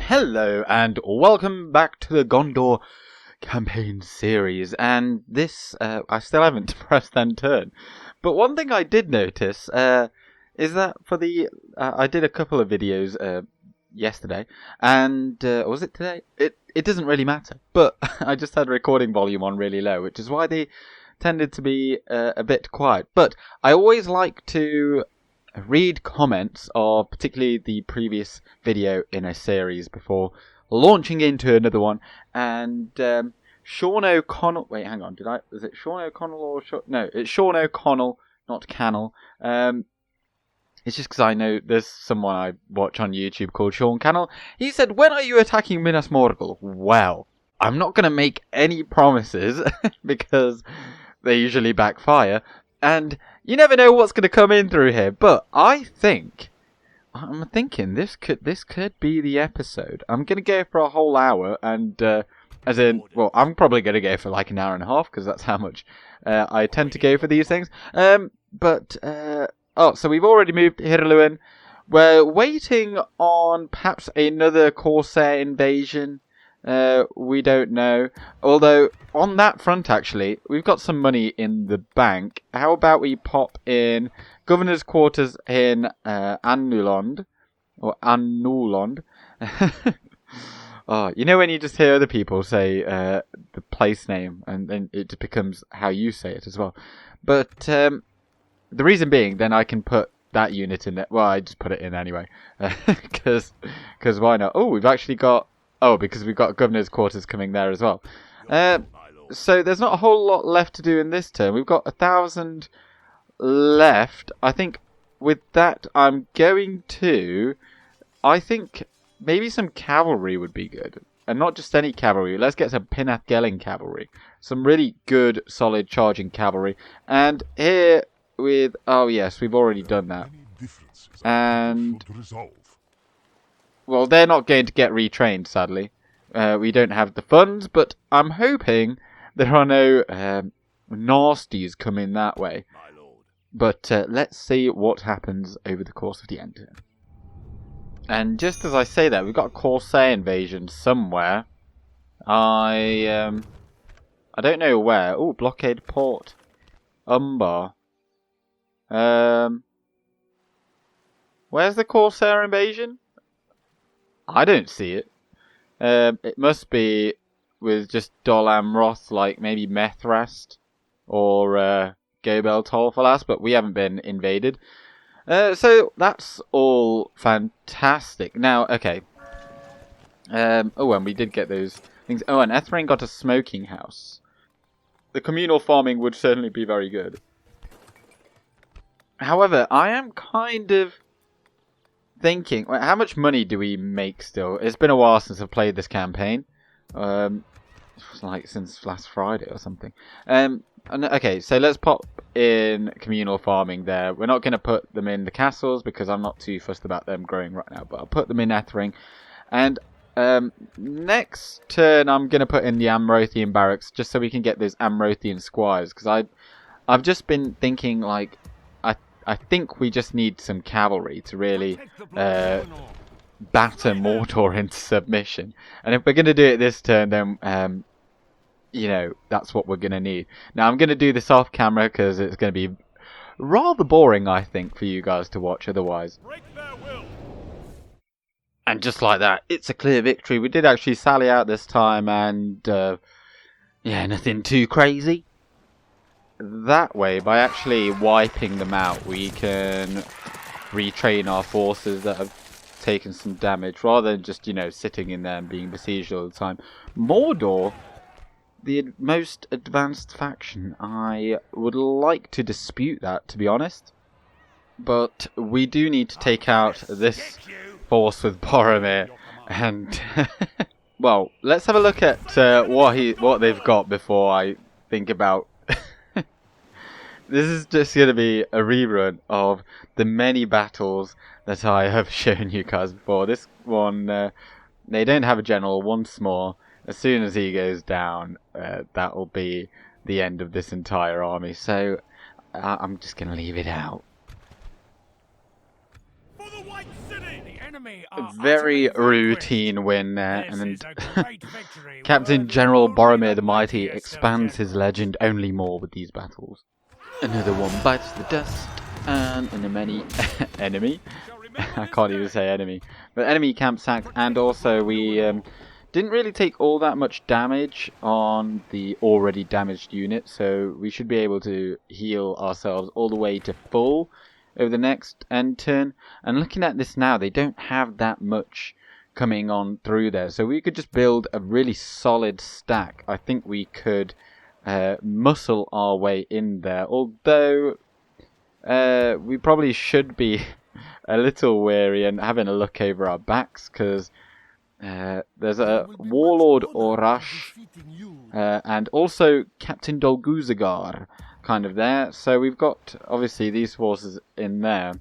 Hello and welcome back to the Gondor campaign series, and this, I still haven't pressed end turn, but one thing I did notice is that for the, I did a couple of videos yesterday, and, was it today? It doesn't really matter, but I just had recording volume on really low, which is why they tended to be a bit quiet, but I always like to read comments of particularly the previous video in a series before launching into another one. And Sean O'Connell, wait, hang on, is it Sean O'Connell or no, it's Sean O'Connell, not Cannell. It's just because I know there's someone I watch on YouTube called Sean Cannell. He said, "When are you attacking Minas Morgul?" Well, I'm not going to make any promises because they usually backfire. And you never know what's going to come in through here, but I'm thinking this could be the episode. I'm going to go for a whole hour, and I'm probably going to go for like an hour and a half because that's how much I tend to go for these things. So we've already moved to Hirluin. We're waiting on perhaps another corsair invasion. We don't know. Although, on that front, actually, we've got some money in the bank. How about we pop in Governor's Quarters in Annulond? Or Annulond. Oh, you know when you just hear other people say the place name, and then it just becomes how you say it as well. But the reason being, then I can put that unit in there. Well, I just put it in anyway. Because why not? Oh, we've actually got... Oh, because we've got Governor's Quarters coming there as well. So there's not a whole lot left to do in this turn. We've got 1,000 left. I think with that, I'm going to... I think maybe some cavalry would be good. And not just any cavalry. Let's get some Pinath-Gelling cavalry. Some really good, solid charging cavalry. And here with... Oh, yes, we've already done that. And... Well, they're not going to get retrained, sadly. We don't have the funds, but I'm hoping there are no nasties coming that way. But let's see what happens over the course of the end turn. And just as I say that, we've got a corsair invasion somewhere. I don't know where. Oh, blockade port. Umbar. Where's the corsair invasion? I don't see it. It must be with just Dol Amroth, like maybe Methrast or Gobel Tolfalas, but we haven't been invaded. So that's all fantastic. Now, okay. And we did get those things. Oh, and Ethrain got a smoking house. The communal farming would certainly be very good. However, I am kind of thinking, how much money do we make still? It's been a while since I've played this campaign. Like since last Friday or something. Okay, so let's pop in communal farming there. We're not going to put them in the castles because I'm not too fussed about them growing right now. But I'll put them in Ethring. And next turn I'm going to put in the Amrothian barracks just so we can get those Amrothian squires. Because I've just been thinking like... I think we just need some cavalry to really batter Mordor into submission. And if we're going to do it this turn, then, you know, that's what we're going to need. Now, I'm going to do this off camera because it's going to be rather boring, I think, for you guys to watch otherwise. And just like that, it's a clear victory. We did actually sally out this time and, yeah, nothing too crazy. That way, by actually wiping them out, we can retrain our forces that have taken some damage, rather than just, you know, sitting in there and being besieged all the time. Mordor, the most advanced faction, I would like to dispute that, to be honest. But we do need to take out this force with Boromir, and... well, let's have a look at what they've got before I think about... This is just going to be a rerun of the many battles that I have shown you guys before. This one, they don't have a general once more. As soon as he goes down, that will be the end of this entire army. So, I'm just going to leave it out. For the White City! Very routine win there, and then Captain General Boromir the Mighty expands his legend only more with these battles. Another one bites the dust, and an enemy. I can't even say enemy, but enemy camp sacked, and also we didn't really take all that much damage on the already damaged unit, so we should be able to heal ourselves all the way to full over the next end turn. And looking at this now, they don't have that much coming on through there, so we could just build a really solid stack. I think we could muscle our way in there, although we probably should be a little wary and having a look over our backs, because there's a Warlord Orash and also Captain Dolguzagar kind of there, so we've got obviously these forces in there,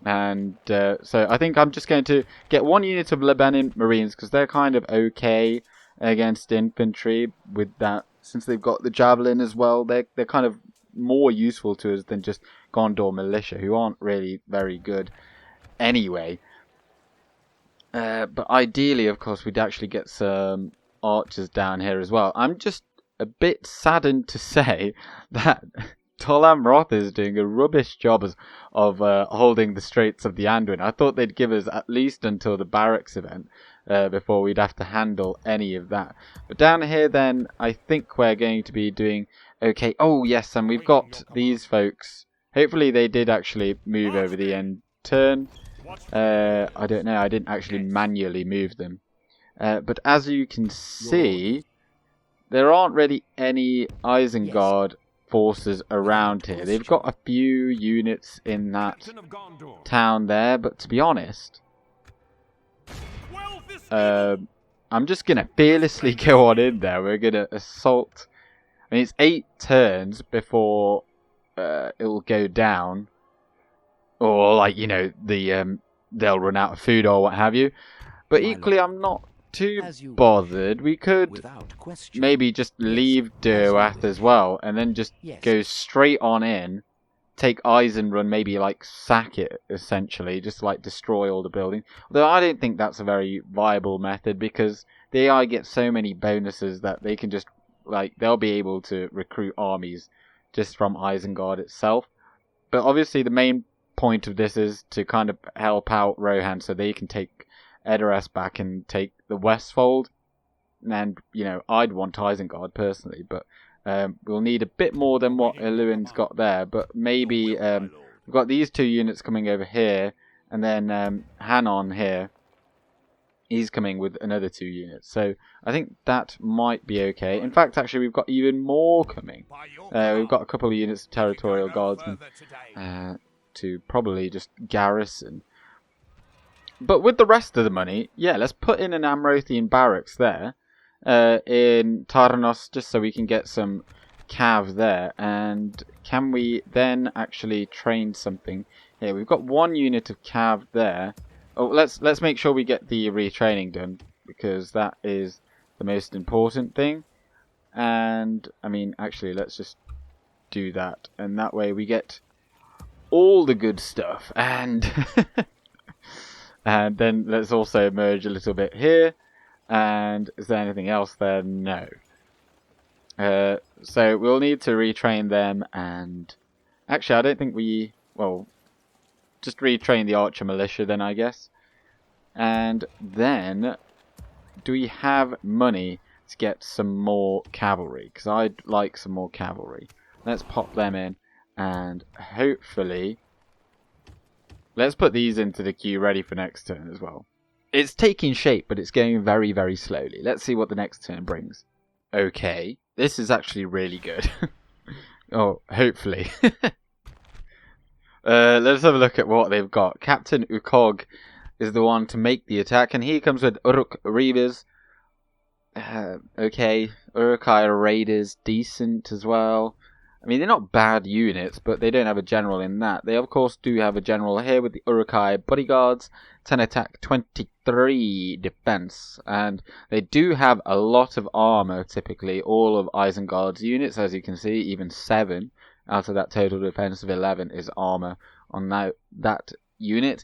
and so I think I'm just going to get one unit of Lebanon Marines, because they're kind of okay against infantry with that, since they've got the Javelin as well. They're kind of more useful to us than just Gondor Militia, who aren't really very good anyway. But ideally, of course, we'd actually get some archers down here as well. I'm just a bit saddened to say that Tol Amroth is doing a rubbish job of holding the Straits of the Anduin. I thought they'd give us at least until the barracks event before we'd have to handle any of that. But down here then, I think we're going to be doing okay. Oh yes, and we've got these folks. Hopefully they did actually move over the end turn. I don't know, I didn't actually manually move them. But as you can see, there aren't really any Isengard forces around here. They've got a few units in that town there, but to be honest, I'm just going to fearlessly go on in there. We're going to assault. I mean, it's 8 turns before it will go down. Or, like, you know, they'll run out of food or what have you. But equally, I'm not too bothered. We could maybe just leave Derwath as well, and then just go straight on in, take Eisenrun, maybe like sack it essentially, just like destroy all the buildings. Although I don't think that's a very viable method, because the AI get so many bonuses that they can just, like, they'll be able to recruit armies just from Isengard itself. But obviously the main point of this is to kind of help out Rohan so they can take Edoras back and take the Westfold. And, you know, I'd want Isengard personally, but we'll need a bit more than what Hirluin's got there. But maybe we've got these 2 units coming over here, and then Hanon here, he's coming with another 2 units. So I think that might be okay. In fact, actually, we've got even more coming. We've got a couple of units of territorial guardsmen to probably just garrison. But with the rest of the money, yeah, let's put in an Amrothian barracks there in Tarnos, just so we can get some cav there. And can we then actually train something here? We've got 1 unit of cav there. Oh, let's make sure we get the retraining done, because that is the most important thing. And I mean, actually, let's just do that, and that way we get all the good stuff. And and then let's also merge a little bit here. And is there anything else there? No. So we'll need to retrain them, and actually I don't think we, well, just retrain the archer militia then, I guess. And then, do we have money to get some more cavalry? Because I'd like some more cavalry. Let's pop them in, and hopefully let's put these into the queue ready for next turn as well. It's taking shape, but it's going very, very slowly. Let's see what the next turn brings. Okay, this is actually really good. Oh, hopefully. Let's have a look at what they've got. Captain Ukog is the one to make the attack, and he comes with Uruk-Reivers. Okay, Uruk-hai Raiders, decent as well. I mean, they're not bad units, but they don't have a general in that. They, of course, do have a general here with the Uruk-hai bodyguards. 10 attack, 23 defense. And they do have a lot of armor, typically. All of Isengard's units, as you can see, even 7 out of that total defense of 11 is armor on that unit.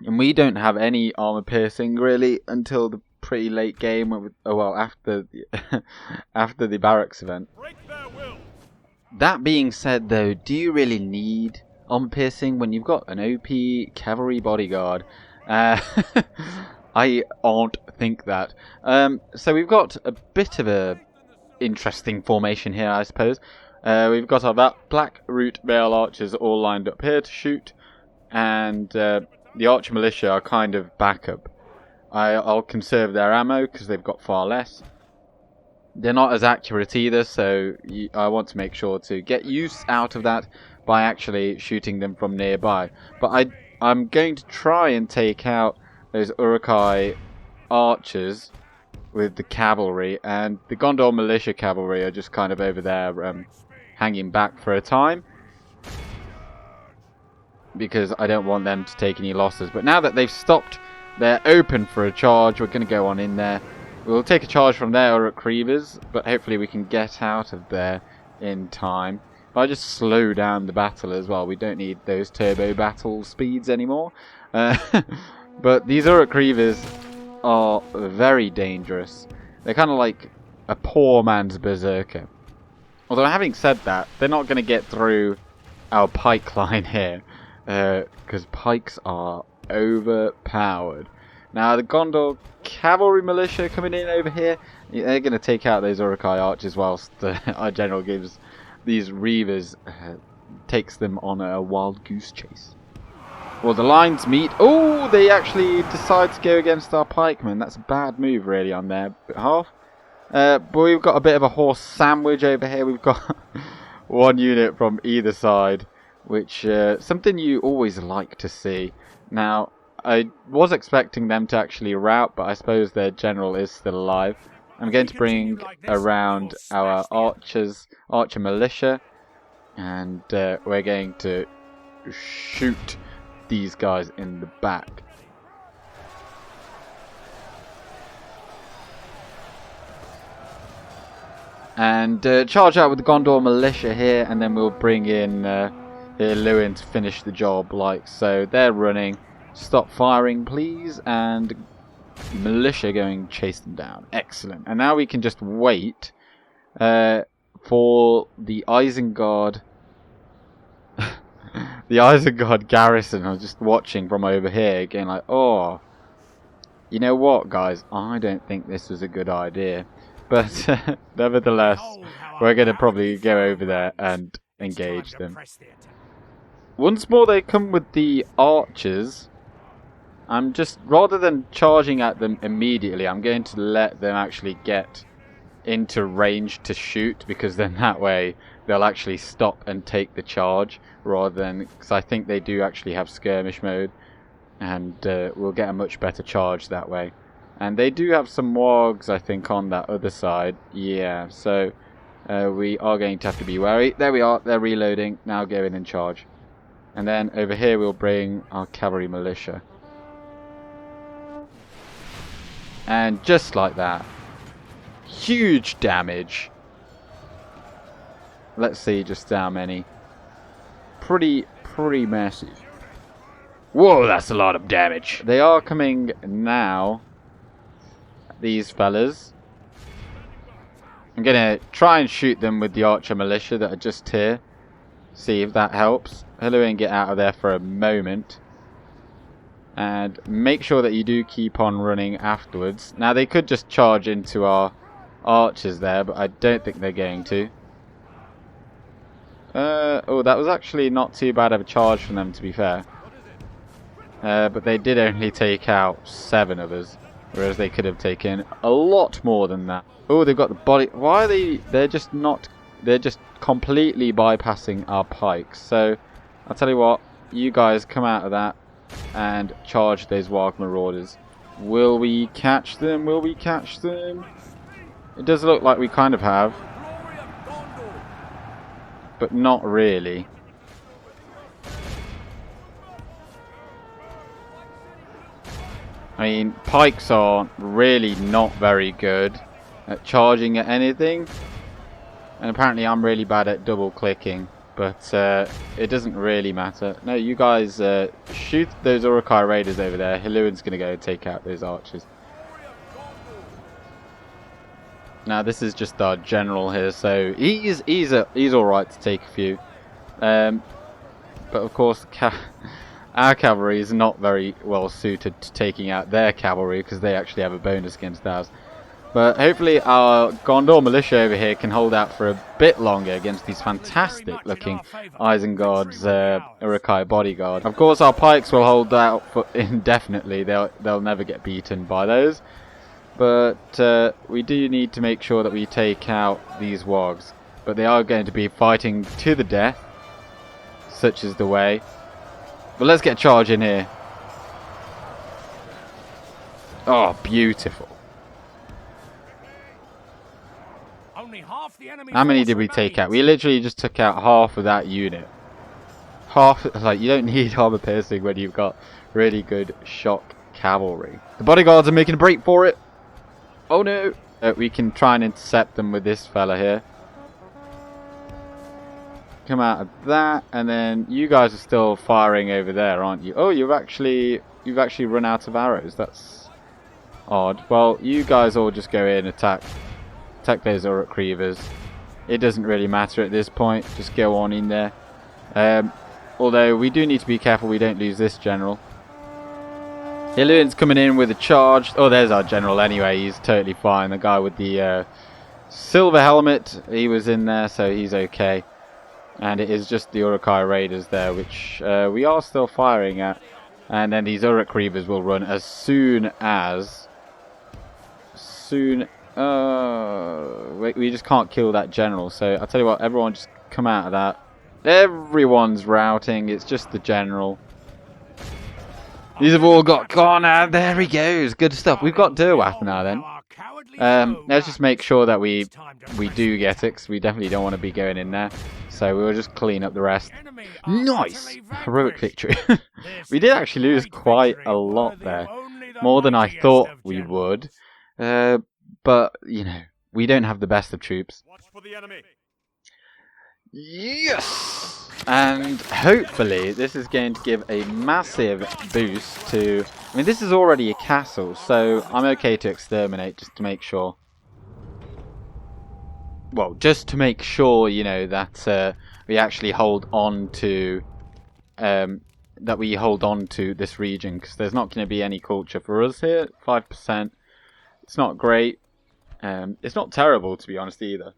And we don't have any armor piercing really until the pretty late game. After the after the barracks event. That being said, though, do you really need armor piercing when you've got an OP cavalry bodyguard? I don't think that. So we've got a bit of a interesting formation here, I suppose. We've got our black root male archers all lined up here to shoot, and the archer militia are kind of backup. I'll conserve their ammo because they've got far less. They're not as accurate either, so I want to make sure to get use out of that by actually shooting them from nearby. But I'm going to try and take out those Uruk-hai archers with the cavalry, and the Gondor militia cavalry are just kind of over there hanging back for a time, because I don't want them to take any losses. But now that they've stopped, they're open for a charge. We're going to go on in there. We'll take a charge from there or at Creevers, but hopefully we can get out of there in time. If I just slow down the battle as well, we don't need those turbo battle speeds anymore. But these Uruk-Creevers are very dangerous. They're kind of like a poor man's berserker. Although having said that, they're not going to get through our pike line here, because pikes are overpowered. Now the Gondor cavalry militia coming in over here, they're going to take out those Uruk-hai archers whilst our general gives these reavers, takes them on a wild goose chase. Well, the lines meet. Oh, they actually decide to go against our pikemen. That's a bad move really on their behalf. But we've got a bit of a horse sandwich over here. We've got one unit from either side, which something you always like to see. Now, I was expecting them to actually rout, but I suppose their general is still alive. I'm going to bring around our archer militia, and we're going to shoot these guys in the back. And charge out with the Gondor militia here, and then we'll bring in Hirluin to finish the job like so. They're running. Stop firing, please, and militia going to chase them down. Excellent. And now we can just wait for the Isengard. The Isengard garrison. I'm just watching from over here again, like, oh, you know what, guys? I don't think this was a good idea. But nevertheless, we're going to probably go over there and engage them. Once more, they come with the archers. I'm just, rather than charging at them immediately, I'm going to let them actually get into range to shoot, because then that way they'll actually stop and take the charge, rather than, because I think they do actually have skirmish mode, and we'll get a much better charge that way. And they do have some wargs, I think, on that other side. Yeah, so we are going to have to be wary. There we are, they're reloading, now going in charge. And then over here we'll bring our cavalry militia. And just like that, huge damage. Let's see just how many. Pretty massive. Whoa, that's a lot of damage. They are coming now, these fellas. I'm gonna try and shoot them with the archer militia that are just here. See if that helps. Hirluin, get out of there for a moment. And make sure that you do keep on running afterwards. Now they could just charge into our archers there, but I don't think they're going to. Oh, that was actually not too bad of a charge from them, to be fair. But they did only take out 7 of us, whereas they could have taken a lot more than that. Oh, they've got the body. Why are they? They're just not. They're just completely bypassing our pikes. So I'll tell you what. You guys come out of that and charge those Warg Marauders. Will we catch them? Will we catch them? It does look like we kind of have, but not really. I mean, pikes are really not very good at charging at anything, and apparently I'm really bad at double clicking. But it doesn't really matter. No, you guys shoot those Uruk-hai raiders over there. Hirluin's going to go take out those archers. Now this is just our general here, so he's all right to take a few. But of course, our cavalry is not very well suited to taking out their cavalry because they actually have a bonus against ours. But hopefully our Gondor militia over here can hold out for a bit longer against these fantastic looking Isengard's Uruk-hai bodyguard. Of course our pikes will hold out for indefinitely. They'll never get beaten by those. But we do need to make sure that we take out these wogs. But they are going to be fighting to the death. Such is the way. But let's get a charge in here. Oh, beautiful. How many did we take out? We literally just took out half of that unit. Half, like, you don't need armor piercing when you've got really good shock cavalry. The bodyguards are making a break for it. Oh no! We can try and intercept them with this fella here. Come out of that, and then you guys are still firing over there, aren't you? Oh, you've actually run out of arrows. That's odd. Well, you guys all just go in and attack those Uruk Reavers. It doesn't really matter at this point. Just go on in there. Although we do need to be careful we don't lose this general. Hirluin's coming in with a charge. Oh, there's our general anyway. He's totally fine. The guy with the silver helmet, he was in there, so he's okay. And it is just the Uruk-hai raiders there, which we are still firing at. And then these Uruk Reavers will run as soon as... we just can't kill that general. So I'll tell you what, everyone just come out of that. Everyone's routing. It's just the general. These have all got Connor. There he goes. Good stuff. We've got Derwath now then. Let's just make sure that we do get it, because we definitely don't want to be going in there. So we'll just clean up the rest. Nice! Heroic victory. We did actually lose quite a lot there. More than I thought we would. But, you know, we don't have the best of troops. Yes! And hopefully this is going to give a massive boost to... I mean, this is already a castle, so I'm okay to exterminate just to make sure. Well, just to make sure, you know, that we actually hold on to... that we hold on to this region, because there's not going to be any culture for us here. 5%. It's not great. It's not terrible, to be honest, either.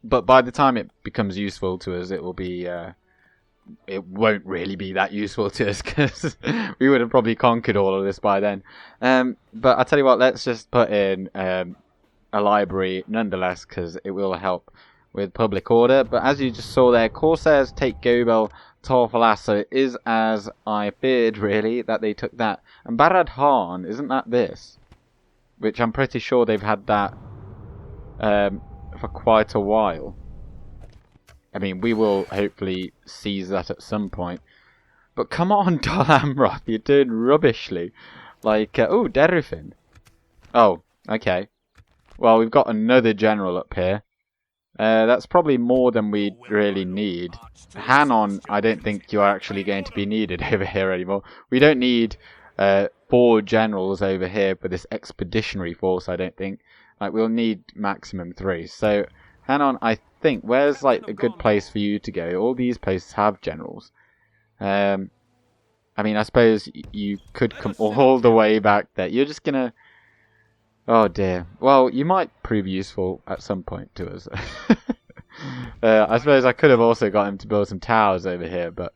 But by the time it becomes useful to us, it will be... it won't really be that useful to us, because we would have probably conquered all of this by then. But I'll tell you what, let's just put in a library nonetheless, because it will help with public order. But as you just saw there, Corsairs take Gobel, Torfalas, so it is as I feared, really, that they took that. And Barad Han, isn't that this? Which I'm pretty sure they've had that for quite a while. I mean, we will hopefully seize that at some point. But come on, Dol Amroth, you're doing rubbishly. Like, oh, Derufin. Oh, okay. Well, we've got another general up here. That's probably more than we really need. Hanon, I don't think you're actually going to be needed over here anymore. We don't need 4 generals over here for this expeditionary force, I don't think. Like, we'll need maximum 3. So, Hanon, I think, where's, like, a good place for you to go? All these places have generals. I mean, I suppose you could come all the way back there. You're just gonna... Oh dear. Well, you might prove useful at some point to us. I suppose I could have also got him to build some towers over here, but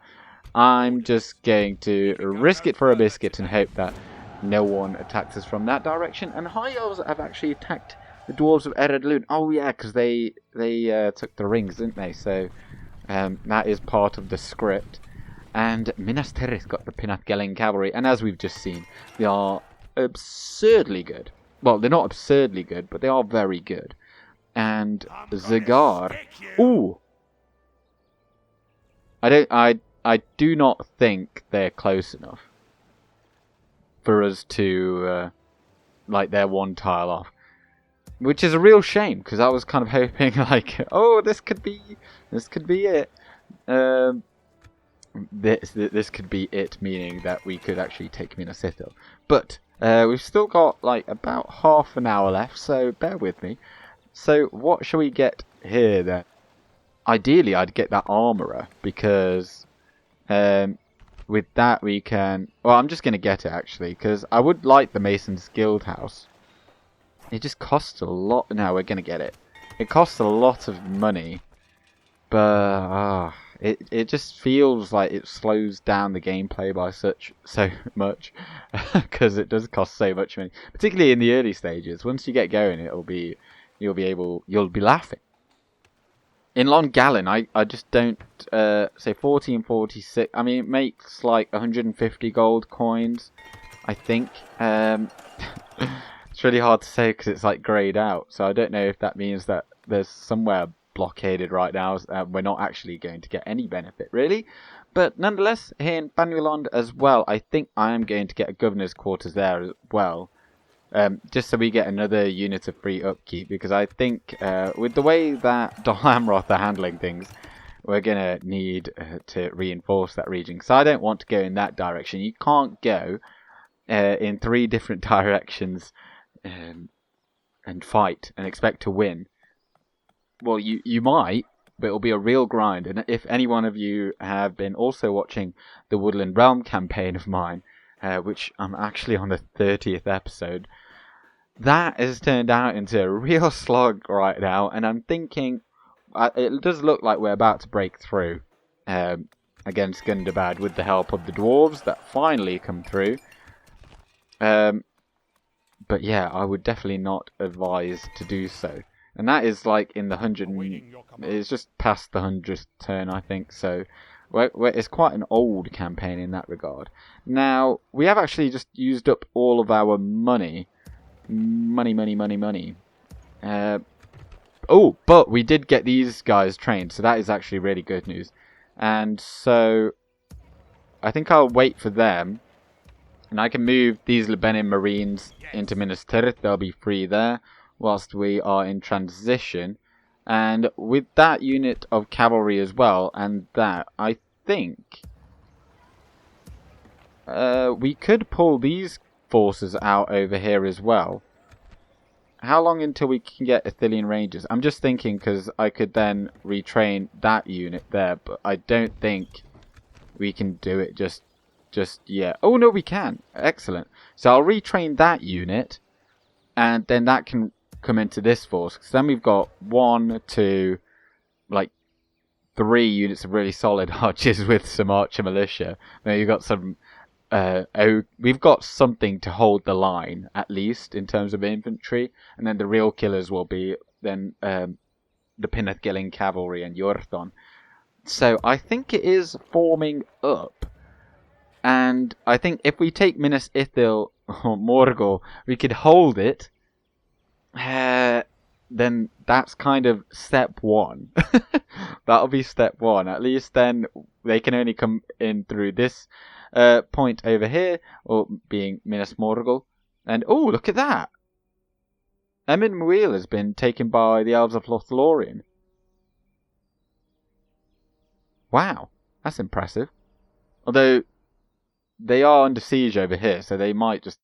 I'm just going to risk it for a biscuit and hope that no one attacks us from that direction. And High Elves have actually attacked the Dwarves of Ered Luin. Oh yeah, because they took the rings, didn't they? So that is part of the script. And Minas Tirith got the Pinath Gelling cavalry, and as we've just seen, they are absurdly good. Well, they're not absurdly good, but they are very good. And Zagar, ooh, I do not think they're close enough for us to like they're one tile off. which is a real shame because I was kind of hoping like, oh, this could be it. This could be it, meaning that we could actually take Minas Ithil. But we've still got like about half an hour left, so bear with me. So what shall we get here then? Ideally, I'd get that armourer because with that we can... Well, I'm just going to get it actually because I would like the Mason's Guild House. It just costs a lot. No, we're going to get it. It costs a lot of money, but it just feels like it slows down the gameplay by so much because it does cost so much money, particularly in the early stages. Once you get going, you'll be laughing. In Lon Gallon, I just don't say 1446. I mean, it makes like 150 gold coins, I think. It's really hard to say because it's like greyed out, so I don't know if that means that there's somewhere blockaded right now. We're not actually going to get any benefit, really. But nonetheless, here in Banulond as well, I think I am going to get a governor's quarters there as well. Just so we get another unit of free upkeep, because I think with the way that Dol Amroth are handling things, we're going to need to reinforce that region. So I don't want to go in that direction. You can't go in 3 different directions and fight and expect to win. Well, you might, but it'll be a real grind. And if any one of you have been also watching the Woodland Realm campaign of mine, which I'm actually on the 30th episode, that has turned out into a real slog right now. And I'm thinking, it does look like we're about to break through against Gundabad with the help of the dwarves that finally come through. But yeah, I would definitely not advise to do so. And that is like in the 100... It's just past the 100th turn, I think. So it's quite an old campaign in that regard. Now, we have actually just used up all of our money. Money. Oh, but we did get these guys trained. So that is actually really good news. And so I think I'll wait for them. And I can move these Lebanon Marines into Minas Tirith. They'll be free there whilst we are in transition. And with that unit of cavalry as well, and that, I think we could pull these forces out over here as well. How long until we can get Ithilien Rangers? I'm just thinking because I could then retrain that unit there, but I don't think we can do it just yet. Oh no, we can. Excellent. So I'll retrain that unit, and then that can come into this force. So then we've got 1, 2, like 3 units of really solid archers with some archer militia. Then you've got some. We've got something to hold the line at least in terms of infantry, and then the real killers will be then the Pinnethgilling cavalry and Yorthon. So I think it is forming up. And I think if we take Minas Ithil or Morgul, we could hold it. Then that's kind of step 1. That'll be step 1. At least then they can only come in through this point over here, or being Minas Morgul. And oh, look at that! Emyn Muil has been taken by the Elves of Lothlorien. Wow, that's impressive. Although they are under siege over here, so they might just...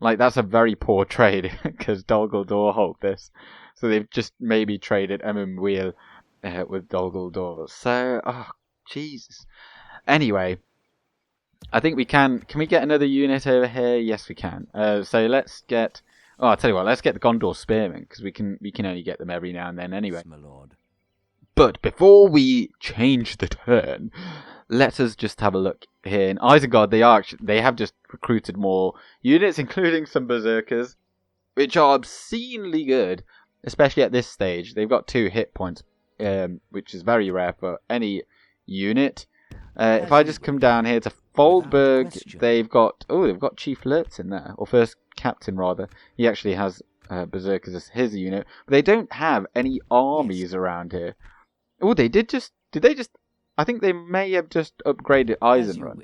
Like, that's a very poor trade, because Dol Guldur hold this. So they've just maybe traded Emyn Muil with Dol Guldur. So, oh, Jesus. Anyway, I think we can... Can we get another unit over here? Yes, we can. So let's get... Oh, I'll tell you what, let's get the Gondor Spearmen, because we can only get them every now and then anyway. My lord. But before we change the turn, let us just have a look here. In Isengard, they have just recruited more units, including some berserkers, which are obscenely good, especially at this stage. They've got 2 hit points, which is very rare for any unit. If I just come down here to Foldberg, they've got Chief Lurtz in there, or First Captain rather. He actually has berserkers as his unit, but they don't have any armies around here. Oh, did they just? I think they may have just upgraded Eisenrun.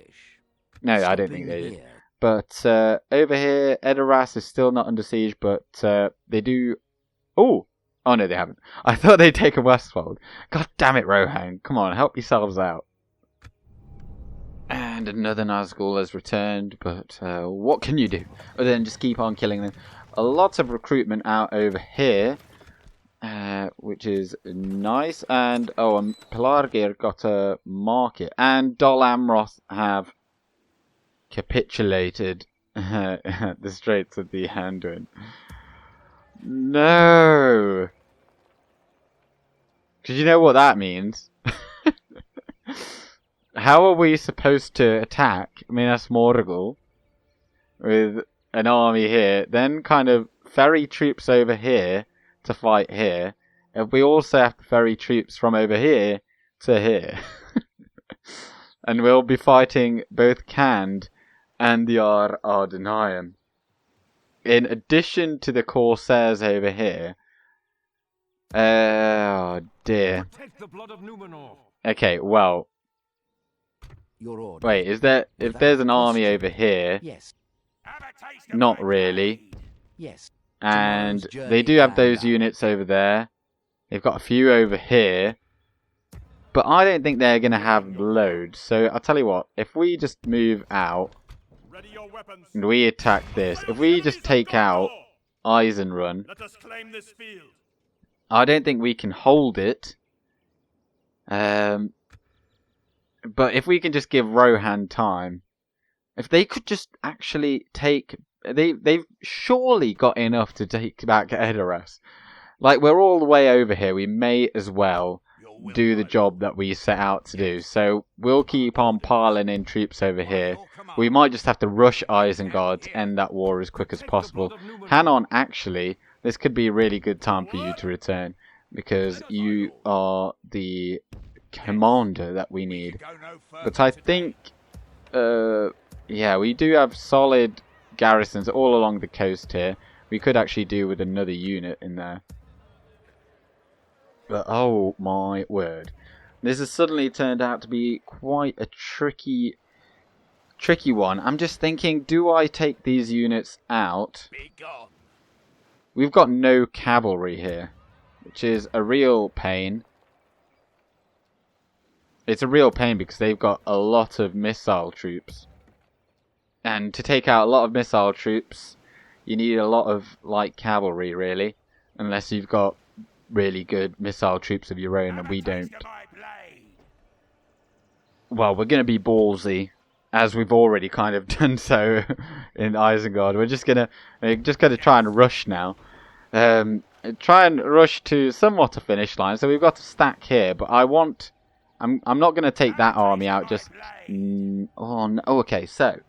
No, I don't think they did. But over here, Edoras is still not under siege, but they do Oh! Oh no, they haven't. I thought they'd taken Westfold. God damn it, Rohan. Come on, help yourselves out. And another Nazgul has returned, but what can you do? Other than just keep on killing them. A lot of recruitment out over here, which is nice. And, oh, Pelargir got a market. And Dol Amroth have capitulated at the Straits of the Anduin. No! Because you know what that means. How are we supposed to attack Minas Morgul with an army here, then kind of ferry troops over here to fight here, if we also have to ferry troops from over here to here? And we'll be fighting both Khand and the Ardenayim. In addition to the corsairs over here. Oh dear. Okay, well. Wait, is there? If there's an army over here, not really. And they do have those units over there. They've got a few over here, but I don't think they're gonna have loads. So I'll tell you what: if we just move out and we attack this, if we just take out Eisenrun, I don't think we can hold it. But if we can just give Rohan time, if they could just actually take, they've surely got enough to take back Edoras. Like, we're all the way over here, we may as well do the job that we set out to do. So we'll keep on piling in troops over here. We might just have to rush Isengard to end that war as quick as possible. Hanon, actually, this could be a really good time for you to return, because you are the commander that we need. But I think yeah, we do have solid garrisons all along the coast here. We could actually do with another unit in there. But oh my word, this has suddenly turned out to be quite a tricky one. I'm just thinking, do I take these units out? We've got no cavalry here, which is a real pain. It's a real pain because they've got a lot of missile troops. And to take out a lot of missile troops, you need a lot of light cavalry, really. Unless you've got really good missile troops of your own, and we don't. Well, we're going to be ballsy, as we've already kind of done so in Isengard. We're just going to try and rush now. Try and rush to somewhat a finish line. So we've got a stack here, but I'm not going to take that army out just... oh, no. Oh, okay, so...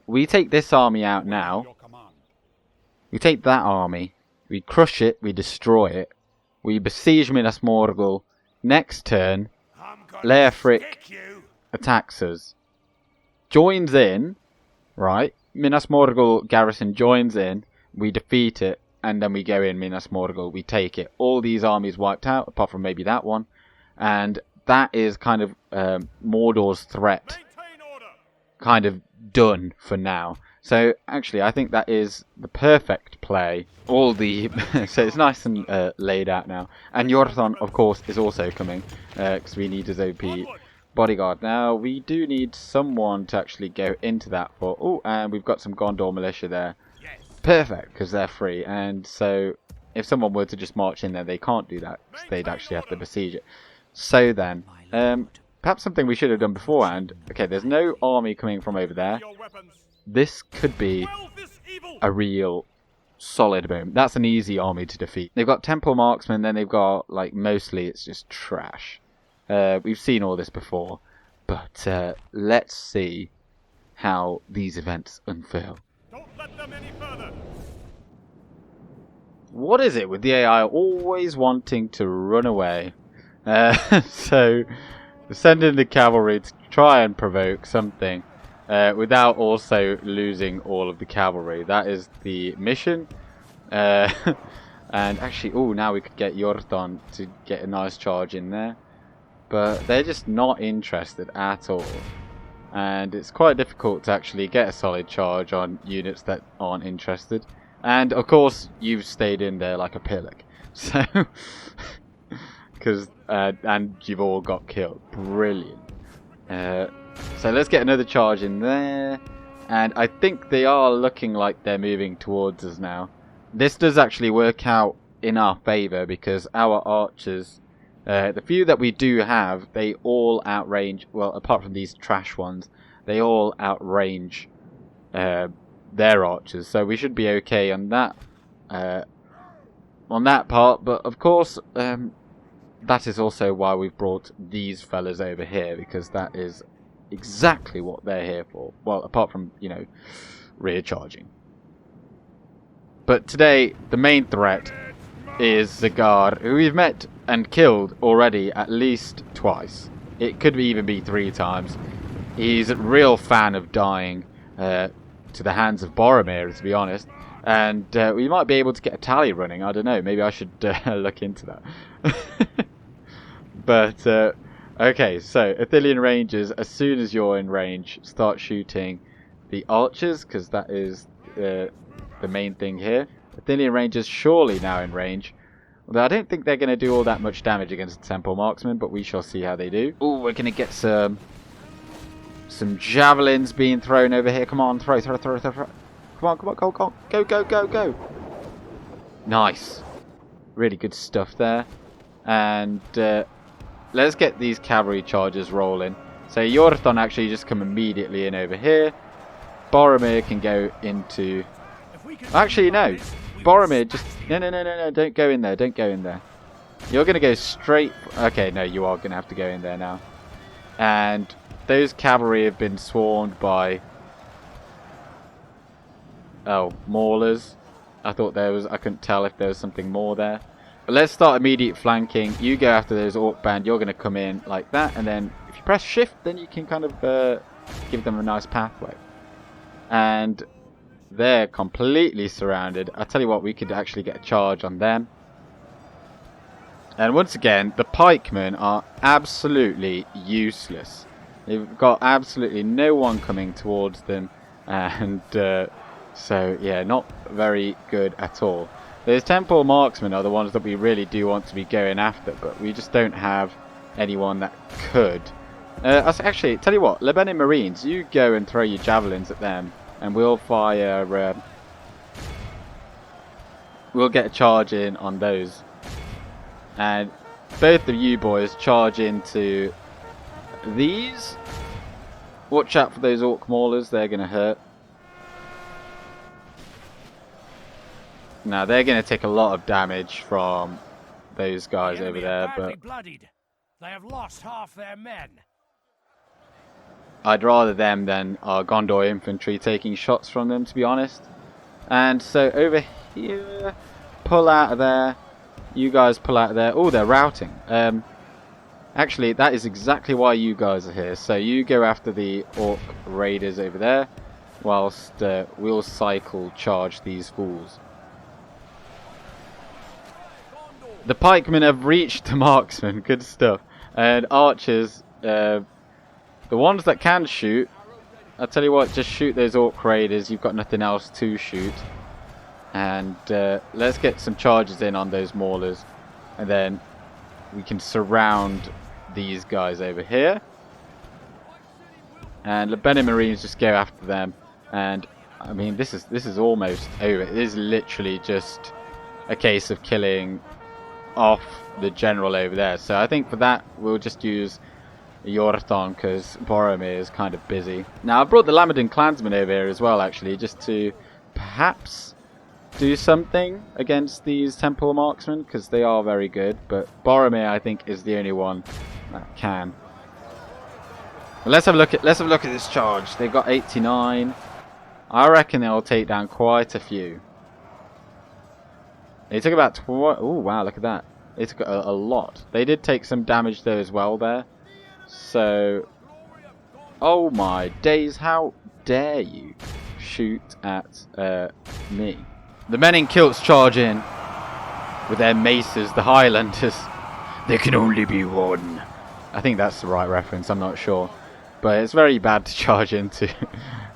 we take this army out now. We take that army. We crush it. We destroy it. We besiege Minas Morgul. Next turn, Leofric attacks us. Joins in, right? Minas Morgul garrison joins in. We defeat it. And then we go in Minas Morgul. We take it. All these armies wiped out, apart from maybe that one. And that is kind of Mordor's threat kind of done for now. So actually I think that is the perfect play. All the so it's nice and laid out now. And Yorthon, of course, is also coming because we need his OP bodyguard. Now we do need someone to actually go into that for. Oh, and we've got some Gondor militia there. Perfect, because they're free. And so if someone were to just march in there, they can't do that. They'd actually have to besiege it. So then, perhaps something we should have done beforehand. Okay, there's no army coming from over there. This could be a real solid moment. That's an easy army to defeat. They've got temple marksmen, then they've got, like, mostly it's just trash. We've seen all this before. But let's see how these events unfurl. Don't let them any further. What is it with the AI always wanting to run away? So, send in the cavalry to try and provoke something without also losing all of the cavalry. That is the mission. And actually, oh, now we could get Yorthon to get a nice charge in there. But they're just not interested at all. And it's quite difficult to actually get a solid charge on units that aren't interested. And of course, you've stayed in there like a pillock. So, and you've all got killed. Brilliant. So let's get another charge in there. And I think they are looking like they're moving towards us now. This does actually work out in our favour because our archers, the few that we do have, they all outrange, well, apart from these trash ones, they all outrange their archers. So we should be okay on that part. But of course, that is also why we've brought these fellas over here, because that is exactly what they're here for. Well, apart from, you know, rear charging. But today, the main threat is Isengard, who we've met and killed already at least twice. It could even be 3 times. He's a real fan of dying to the hands of Boromir, to be honest. And we might be able to get a tally running. I don't know. Maybe I should look into that. But, okay. So, Ithilien Rangers, as soon as you're in range, start shooting the archers, because that is the main thing here. Ithilien Rangers surely now in range. Although I don't think they're going to do all that much damage against the Temple Marksmen, but we shall see how they do. Oh, we're going to get some javelins being thrown over here. Come on, throw. Come on, go. Nice. Really good stuff there. And let's get these cavalry charges rolling. So Yorthon actually just come immediately in over here. Boromir can go into... Actually, no. Boromir, just... No. Don't go in there. Don't go in there. You're going to go straight... Okay, no, you are going to have to go in there now. And those cavalry have been swarmed by... Oh, maulers. I thought there was... I couldn't tell if there was something more there. But let's start immediate flanking. You go after those orc band. You're going to come in like that. And then if you press shift, then you can kind of give them a nice pathway. And... they're completely surrounded. I tell you what, we could actually get a charge on them. And once again, the pikemen are absolutely useless. They've got absolutely no one coming towards them. And so, yeah, not very good at all. Those Temple Marksmen are the ones that we really do want to be going after. But we just don't have anyone that could. Actually, tell you what, Lebanon Marines, you go and throw your javelins at them. And we'll fire... we'll get a charge in on those. And both of you boys charge into these. Watch out for those orc maulers. They're going to hurt. Now, they're going to take a lot of damage from those guys over there. But they have lost half their men. I'd rather them than our Gondor infantry taking shots from them, to be honest. And so over here, pull out of there. You guys pull out of there. Oh, they're routing. Actually, that is exactly why you guys are here. So you go after the orc raiders over there, whilst we'll cycle charge these fools. The pikemen have reached the marksmen. Good stuff. And archers... the ones that can shoot, I'll tell you what, just shoot those orc raiders. You've got nothing else to shoot. And let's get some charges in on those maulers. And then we can surround these guys over here. And Lebanon Marines just go after them. And, I mean, this is almost over. It is literally just a case of killing off the general over there. So I think for that, we'll just use... Yorthon, because Boromir is kind of busy. Now, I brought the Lamadin clansmen over here as well, actually, just to perhaps do something against these Temple Marksmen, because they are very good. But Boromir, I think, is the only one that can. But let's have a look at this charge. They've got 89. I reckon they'll take down quite a few. They took about oh wow, look at that. They took a lot. They did take some damage though as well there. So, oh my days, how dare you shoot at me. The men in kilts charge in with their maces, the Highlanders. There can only be one. I think that's the right reference, I'm not sure. But it's very bad to charge into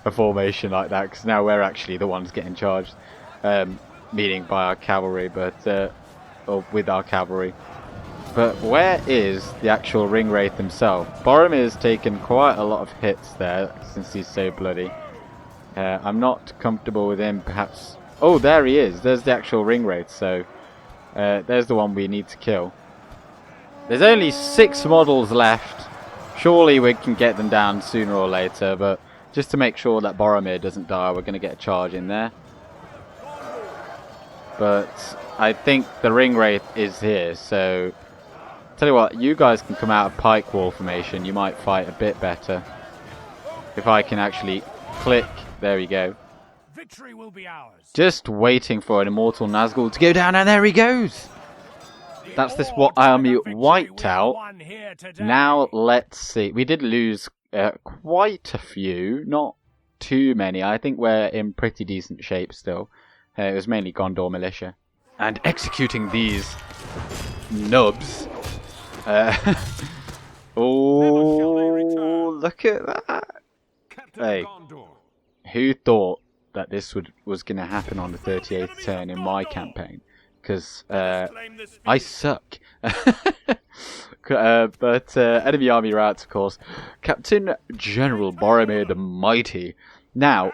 a formation like that, because now we're actually the ones getting charged. meaning by our cavalry, but or with our cavalry. But where is the actual ring wraith himself? Boromir's taken quite a lot of hits there since he's so bloody. I'm not comfortable with him. Perhaps. Oh, there he is. There's the actual ring wraith. So there's the one we need to kill. There's only 6 models left. Surely we can get them down sooner or later, but just to make sure that Boromir doesn't die, we're going to get a charge in there. But I think the ring wraith is here, so tell you what, you guys can come out of pike wall formation. You might fight a bit better. If I can actually click, there we go. Victory will be ours. Just waiting for an immortal Nazgul to go down, and there he goes. That's this what army wiped out. Now let's see. We did lose quite a few, not too many. I think we're in pretty decent shape still. It was mainly Gondor militia. And executing these nubs. Oh, look at that. Hey, who thought that this was going to happen on the 38th turn in my campaign? Because I suck. But enemy army routes, of course. Captain General Boromir the Mighty. Now,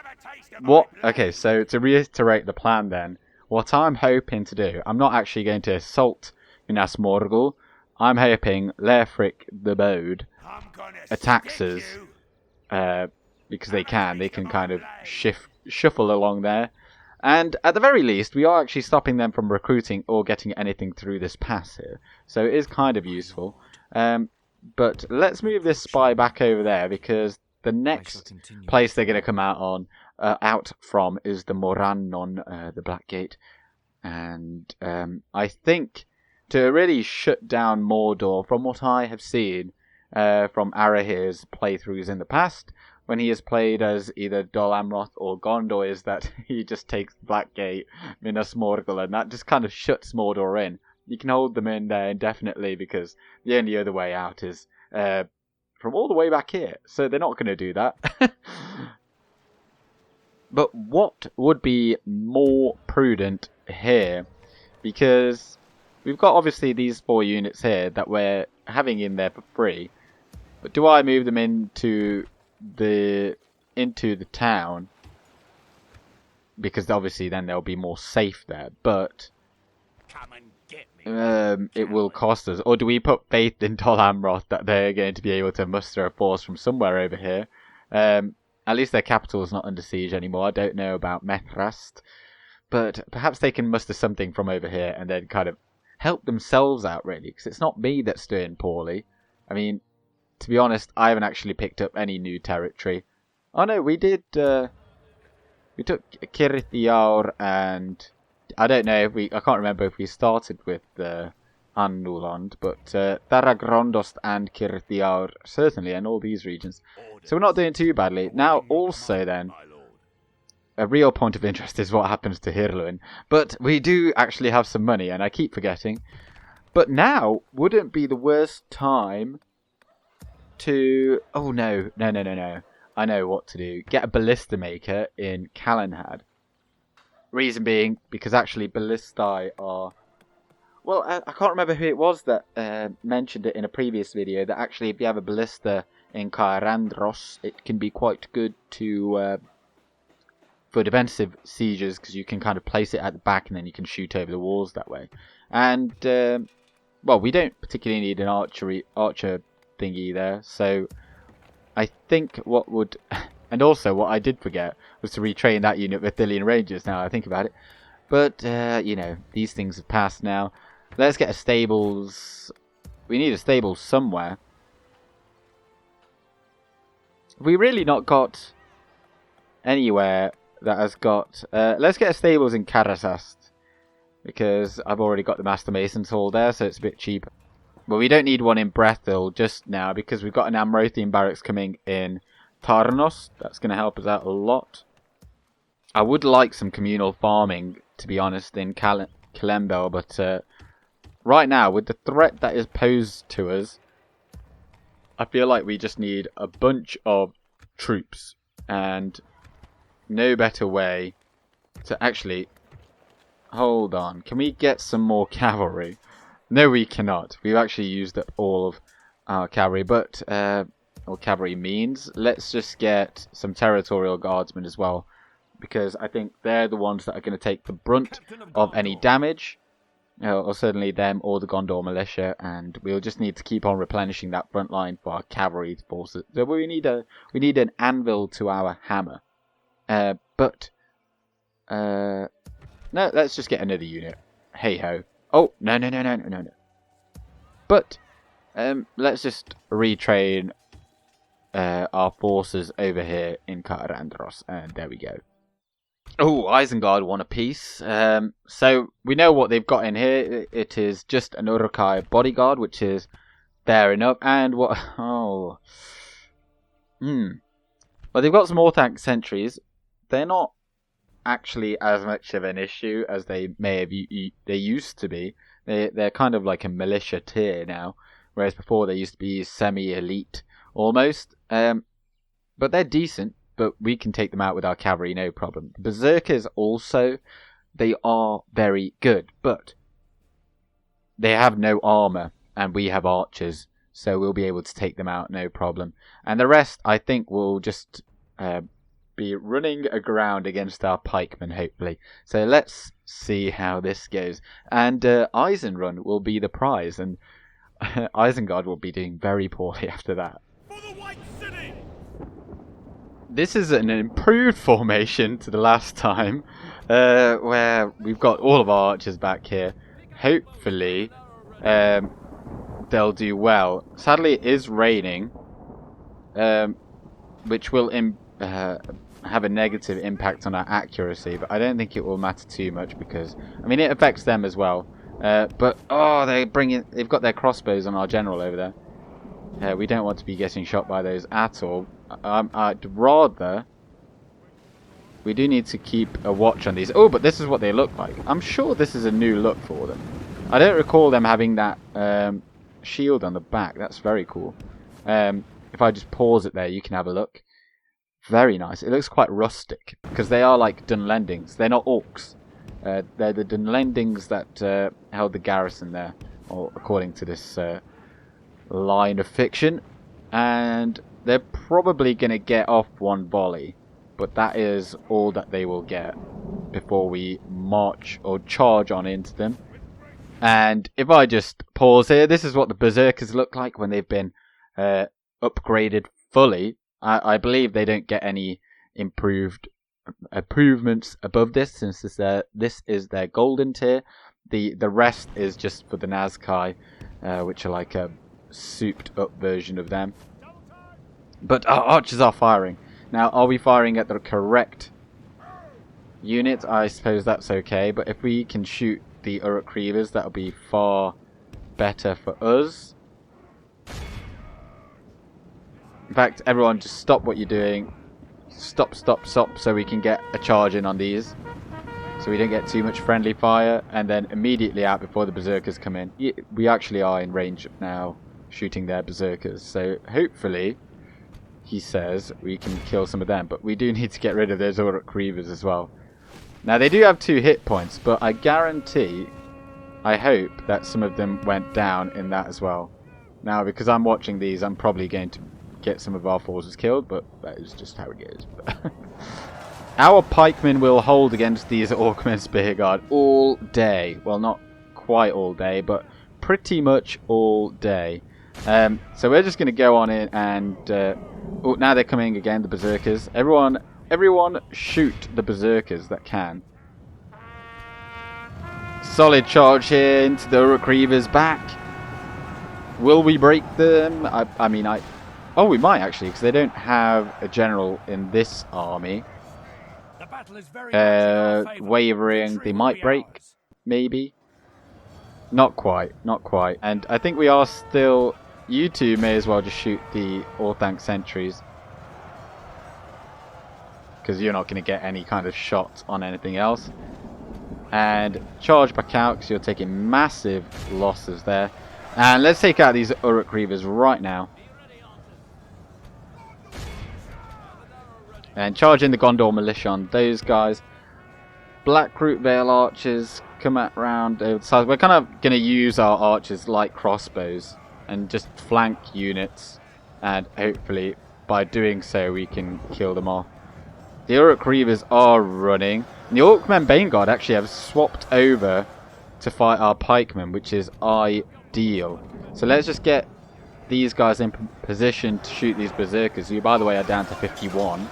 what? Okay, so to reiterate the plan then, what I'm hoping to do, I'm not actually going to assault Minas Morgul. I'm hoping Leofric the Bowed attacks us because they can kind of shuffle along there. And at the very least, we are actually stopping them from recruiting or getting anything through this pass here. So it is kind of useful. But let's move this spy back over there, because the next place they're going to come out from is the Morannon, the Black Gate. And I think to really shut down Mordor, from what I have seen from Arahir's playthroughs in the past, when he has played as either Dol Amroth or Gondor, is that he just takes the Black Gate, Minas Morgul, and that just kind of shuts Mordor in. You can hold them in there indefinitely, because the only other way out is from all the way back here. So they're not going to do that. But what would be more prudent here? Because we've got obviously these 4 units here that we're having in there for free. But do I move them into the town? Because obviously then they'll be more safe there. But it will cost us. Or do we put faith in Dol Amroth that they're going to be able to muster a force from somewhere over here? At least their capital is not under siege anymore. I don't know about Methrast, but perhaps they can muster something from over here and then kind of help themselves out, really, because it's not me that's doing poorly. I mean, to be honest, I haven't actually picked up any new territory. Oh no, we did. We took Cirith and I don't know if I can't remember if we started with Annuland, but Tharagrondost and Cirith certainly, and all these regions. So we're not doing too badly. Now, also then, a real point of interest is what happens to Hirluin. But we do actually have some money, and I keep forgetting. But now wouldn't be the worst time to... Oh, no. I know what to do. Get a ballista maker in Calenhad. Reason being, because actually ballistae are... Well, I can't remember who it was that mentioned it in a previous video, that actually if you have a ballista in Cair Andros, it can be quite good to... for defensive sieges, because you can kind of place it at the back and then you can shoot over the walls that way. And, well, we don't particularly need an archer thingy there, so I think what would... And also, what I did forget was to retrain that unit with Thillian Rangers, now I think about it. But, you know, these things have passed now. Let's get a stables... We need a stable somewhere. We really not got anywhere that has got... let's get a stables in Karasast, because I've already got the Master Mason's Hall there, so it's a bit cheaper. But we don't need one in Brethil just now, because we've got an Amrothian barracks coming in Tarnos. That's going to help us out a lot. I would like some communal farming, to be honest, in Kalembel, but right now, with the threat that is posed to us, I feel like we just need a bunch of troops, and no better way to actually... hold on. Can we get some more cavalry? No, we cannot. We've actually used up all of our cavalry, but or cavalry means. Let's just get some territorial guardsmen as well, because I think they're the ones that are going to take the brunt of any damage. Or certainly them or the Gondor militia, and we'll just need to keep on replenishing that front line for our cavalry forces. So we need an anvil to our hammer. No, let's just get another unit. Hey ho. Oh no. But let's just retrain our forces over here in Cair Andros, and there we go. Oh, Isengard won a piece. So we know what they've got in here. It is just an Uruk-hai bodyguard, which is fair enough. And what? Oh, Well, they've got some Orthanc sentries. They're not actually as much of an issue as they may have. They used to be. They're kind of like a militia tier now, whereas before they used to be semi-elite almost. But they're decent. But we can take them out with our cavalry, no problem. Berserkers also, they are very good, but they have no armor, and we have archers, so we'll be able to take them out, no problem. And the rest, I think, will just be running aground against our pikemen, hopefully. So let's see how this goes. And Eisenrun will be the prize, and Isengard will be doing very poorly after that. For the White City! This is an improved formation to the last time, where we've got all of our archers back here. Hopefully, they'll do well. Sadly, it is raining, which will have a negative impact on our accuracy, but I don't think it will matter too much because, I mean, it affects them as well. But, oh, they've got their crossbows on our general over there. We don't want to be getting shot by those at all. I'd rather... We do need to keep a watch on these. Oh, but this is what they look like. I'm sure this is a new look for them. I don't recall them having that shield on the back. That's very cool. If I just pause it there, you can have a look. Very nice. It looks quite rustic because they are like Dunlendings. They're not orcs. They're the Dunlendings that held the garrison there, or according to this line of fiction. And they're probably going to get off one volley, but that is all that they will get before we march or charge on into them. And if I just pause here, this is what the berserkers look like when they've been upgraded fully. I believe they don't get any improvements above this, since this is their golden tier. The rest is just for the Nazkai, which are like a souped up version of them. But our archers are firing. Now, are we firing at the correct unit? I suppose that's okay. But if we can shoot the Uruk-hai, that'll be far better for us. In fact, everyone just stop what you're doing. Stop, so we can get a charge in on these. So we don't get too much friendly fire. And then immediately out before the berserkers come in. We actually are in range now, shooting their berserkers. So hopefully, he says, we can kill some of them. But we do need to get rid of those Uruk-hai as well. Now, they do have 2 hit points, but I guarantee, I hope, that some of them went down in that as well. Now, because I'm watching these, I'm probably going to get some of our forces killed, but that is just how it goes. Our pikemen will hold against these Orkmen Spearguard all day. Well, not quite all day, but pretty much all day. So we're just going to go on in and... oh, now they're coming again, the berserkers. Everyone shoot the berserkers that can. Solid charge here into the Uruk-hai back. Will we break them? Oh, we might actually, because they don't have a general in this army. The battle is very much in our favor. Wavering, they might break, maybe. Not quite. And I think we are still... You two may as well just shoot the Orthanc sentries, because you're not going to get any kind of shot on anything else. And charge back out, because you're taking massive losses there. And let's take out these Uruk-hai right now. And charge in the Gondor militia on those guys. Blackroot Vale archers come around over the side. We're kind of going to use our archers like crossbows and just flank units, and hopefully by doing so we can kill them off. The Uruk Reavers are running, and the Orkmen Baneguard actually have swapped over to fight our pikemen, which is ideal. So let's just get these guys in position to shoot these berserkers, who by the way are down to 51,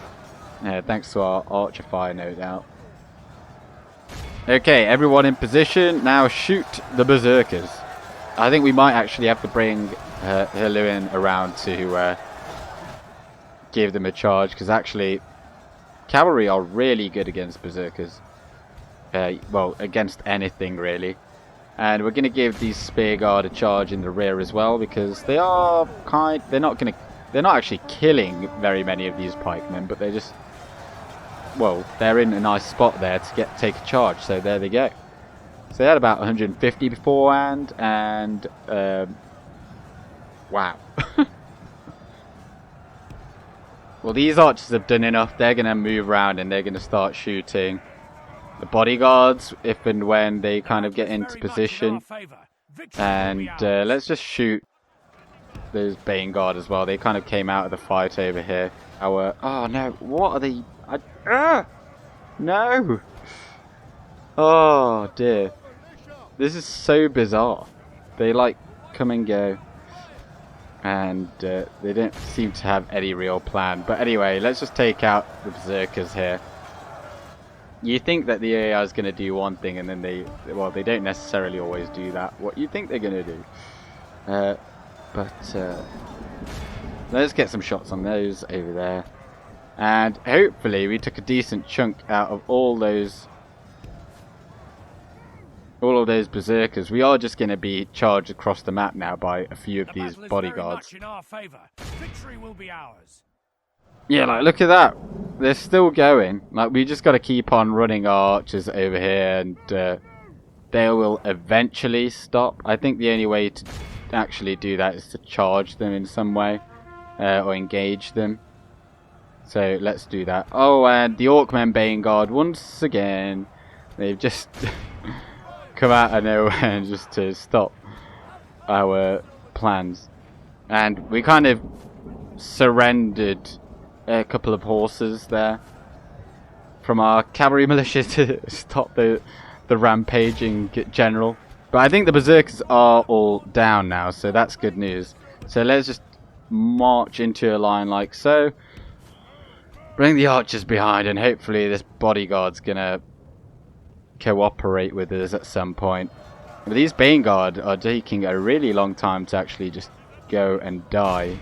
thanks to our archer fire, no doubt. Okay, everyone in position, now shoot the berserkers. I think we might actually have to bring Hirluin around to give them a charge, because actually cavalry are really good against berserkers. Well, against anything really. And we're going to give these spear guard a charge in the rear as well, because they are they're not actually killing very many of these pikemen, but they're just, well, they're in a nice spot there to take a charge. So there they go. So they had about 150 beforehand, and wow. Well, these archers have done enough. They're going to move around and they're going to start shooting the bodyguards if and when they kind of get into position. And let's just shoot those Baneguard as well. They kind of came out of the fight over here. Oh no, what are they? No! Oh dear. This is so bizarre. They like come and go. And they don't seem to have any real plan. But anyway, let's just take out the berserkers here. You think that the AI is going to do one thing, and then they don't necessarily always do that. What you think they're going to do. But let's get some shots on those over there. And hopefully we took a decent chunk out of all of those berserkers. We are just going to be charged across the map now by a few of these bodyguards. Victory will be ours. Yeah, like look at that. They're still going. Like we just got to keep on running our archers over here, and they will eventually stop. I think the only way to actually do that is to charge them in some way, or engage them. So let's do that. Oh, and the Orkmen Baneguard once again. They've just come out of nowhere just to stop our plans. And we kind of surrendered a couple of horses there from our cavalry militia to stop the rampaging general. But I think the berserkers are all down now, so that's good news. So let's just march into a line like so. Bring the archers behind, and hopefully this bodyguard's gonna cooperate with us at some point. But these Baneguard are taking a really long time to actually just go and die.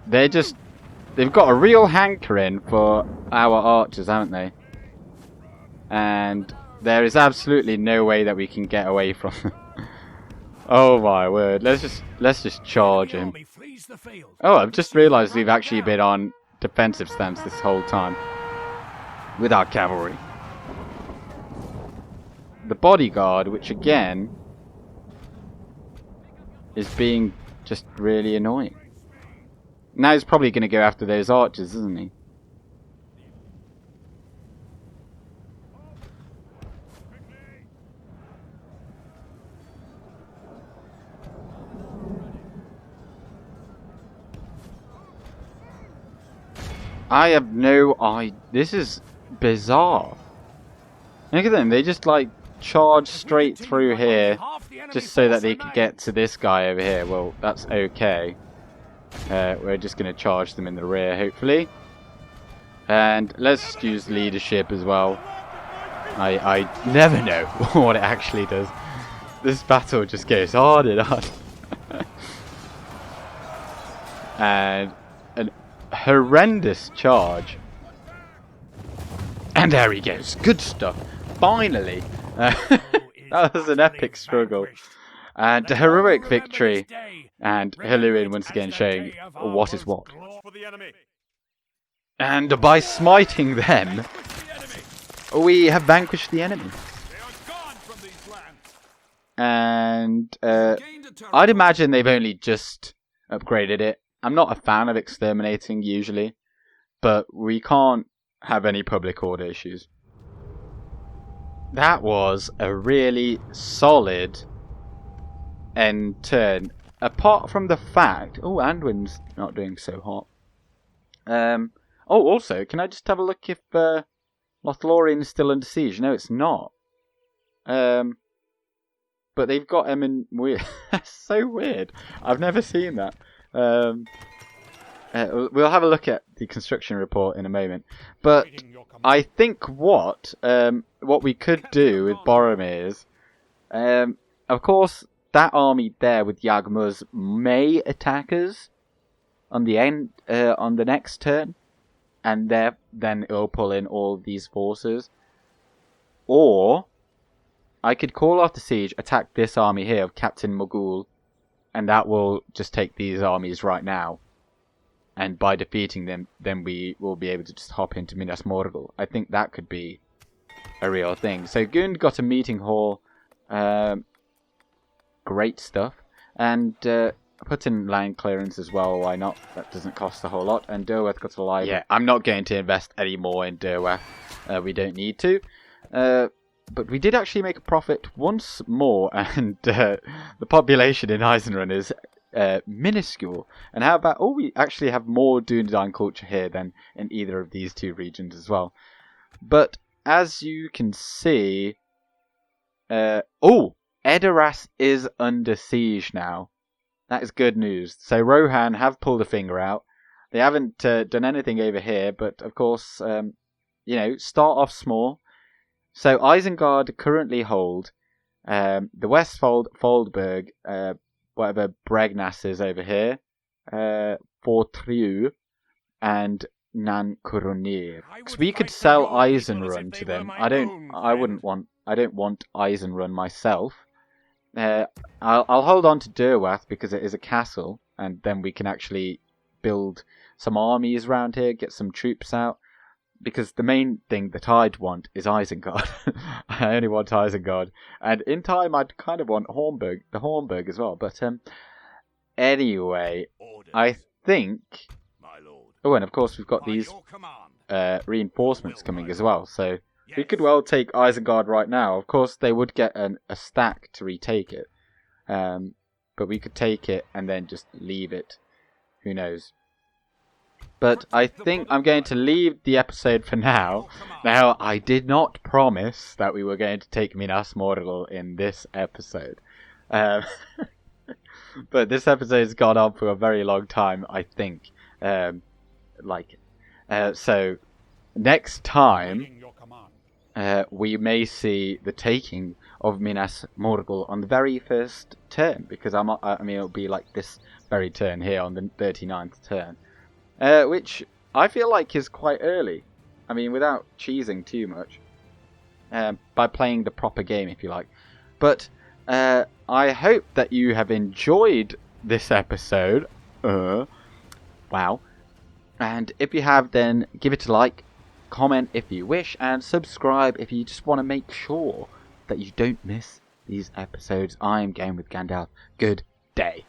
They've got a real hankering for our archers, haven't they? And there is absolutely no way that we can get away from them. Oh my word, let's just charge him. Oh, I've just realised we've actually been on defensive stance this whole time with our cavalry. The bodyguard, which again is being just really annoying. Now he's probably going to go after those archers, isn't he? I have no idea. This is bizarre. Look at them. They just like charge straight through here just so that they could get to this guy over here. Well, that's okay. We're just going to charge them in the rear, hopefully. And let's use leadership as well. I never know what it actually does. This battle just goes hard and hard. And an horrendous charge. And there he goes. Good stuff. Finally. That was an epic struggle. And a heroic victory. And Hirluin once again showing what is what. And by smiting them, we have vanquished the enemy. And I'd imagine they've only just upgraded it. I'm not a fan of exterminating usually, but we can't have any public order issues. That was a really solid end turn. Apart from the fact... Oh, Anduin's not doing so hot. Also, can I just have a look if Lothlorien is still under siege? No, it's not. But they've got him in... That's so weird. I've never seen that. We'll have a look at the construction report in a moment. But I think what we could do with Boromir is... of course, that army there with Yagmuz may attack us on the next turn, and then it'll pull in all these forces. Or I could call off the siege, attack this army here of Captain Morgul, and that will just take these armies right now. And by defeating them, then we will be able to just hop into Minas Morgul. I think that could be a real thing. So Gund got a meeting hall. Great stuff. And put in land clearance as well, why not? That doesn't cost a whole lot. And Derwath got a library. Yeah, I'm not going to invest any more in Derwath. We don't need to. But we did actually make a profit once more, and the population in Eisenrun is minuscule. And how about... Oh, we actually have more Dunedain culture here than in either of these two regions as well. But as you can see... Edoras is under siege now. That is good news. So Rohan have pulled a finger out. They haven't done anything over here, but of course, start off small. So Isengard currently hold the Westfold, Foldberg, whatever Bregnas is over here, Fortriu, and Nan Kuronir. So we could sell Eisenrun to them. I don't want Eisenrun myself. I'll hold on to Derwath because it is a castle, and then we can actually build some armies around here, get some troops out. Because the main thing that I'd want is Isengard. I only want Isengard, and in time I'd kind of want the Hornburg as well. But anyway, I think. Oh, and of course we've got these reinforcements coming as well, so. We could well take Isengard right now. Of course, they would get a stack to retake it. But we could take it and then just leave it. Who knows? But I think I'm going to leave the episode for now. Now, I did not promise that we were going to take Minas Morgul in this episode. But this episode's gone on for a very long time, I think. So, next time... we may see the taking of Minas Morgul on the very first turn, because it'll be like this very turn here on the 39th turn, which I feel like is quite early. I mean, without cheesing too much, by playing the proper game, if you like. But I hope that you have enjoyed this episode. Wow! And if you have, then give it a like. Comment if you wish, and subscribe if you just want to make sure that you don't miss these episodes. I am Game with Gandalf. Good day.